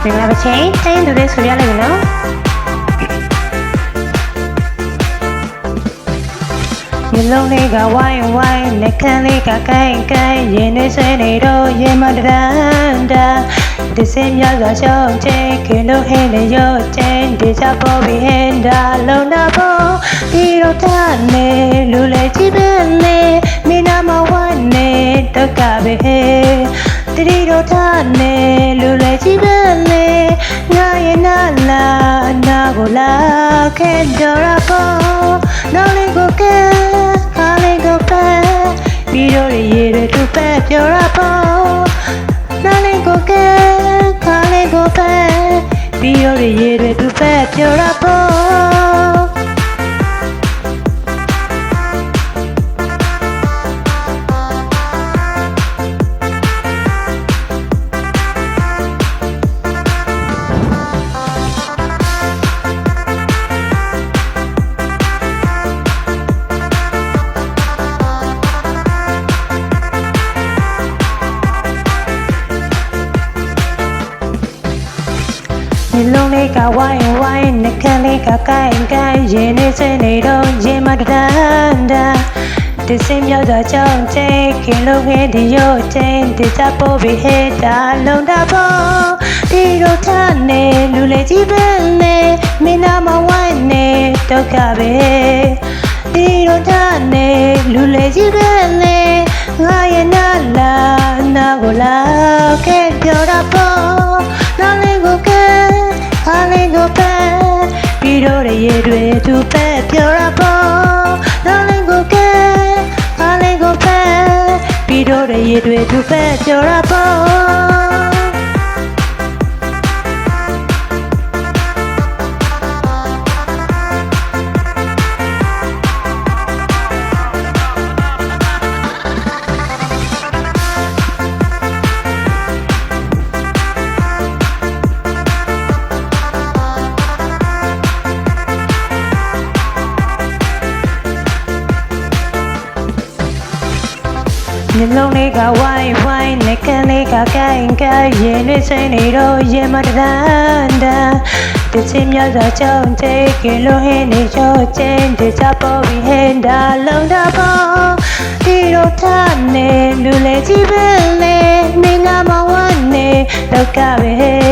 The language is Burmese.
င်္ဂလာပါချင်းတိုင်းသူတွေဆိုရလိုက်ပြီနော်မျိုးလုံးလေးကဝိုင်းဝိုင်းနှကန်းလေးကကိုင်းကိုင်းရင်နေဆွေးနေတော့ရင်မတရန်တာဒီစင်မြောက်စွာရှောင်းချေခင်တို့ဟင်းနေရောချင်းဒီချပေါ်ပြီးဟင်းတာလုံးတာပေါ်ဒီတော့ထားနေလူလေကြည့်ပဲလေမင်းနာမဝမ်းနေတကပဲတတိတော့ထားနေလူလေကြည့်ပဲလေငါရဲ့နာလာနာကိုလာခဲ့တော့ရပေါ်နောက်လေးကိုကဲအားလေးကိုပဲပြီးတော့ရေတွေသူ့ပဲပြောရပေါ်နောက်လေးကိုကဲအားလေးကိုပဲပြီးတော့ရေတွေသူ့ပဲပြောရပေါ်မျိုးလုံးလေးကဝိုင်းဝိုင်းနှကန်းလေးကကိုင်းကိုင်းရင်နေစနေတော့ရင်မတရန်တာဒီစင်မြောက်စွာကြောင်းချေခင်လို့ငယ်ဒီရောချင်းဒီချပေါ်ပြီးဟဲ့တာလုံးတာပေါ်ဒီတော့ထားနေလူလေကြည့်ပဲလေမင်းနာမဝိုင်းနေဒုက္ခပဲဒီတော့ထားနေလူလေကြည့်ပဲလေငါရဲ့နာလာနာကိုလာခဲ့ပြောတာပေါ်နားလေးကိုကဲအားလေးကိုပဲပြီးတော့ရေတွေသူပဲပြောရပေါ်နားလေးကိုကဲအားလေးကိုပဲပြီးတော့ရေတွေသူပဲပြောရပေါ်မျိုးလုံးလေးကဝိုင်းဝိုင်းနှကန်းလေးကကိုင်းကိုင်းရင်နေဆွေးနေတော့ရင်မတရန်တာဒီစင်မြောက်စွာကြောင်းချေခင်လို့ဟင်းနေရောချင်းဒီချပေါ်ပြီးဟင်းတာလုံးတာပေါ်ဒီတော့ထားနေလူလေကြည့်ပဲလေမင်းနာမဝမ်းနေဒုက္ခပဲ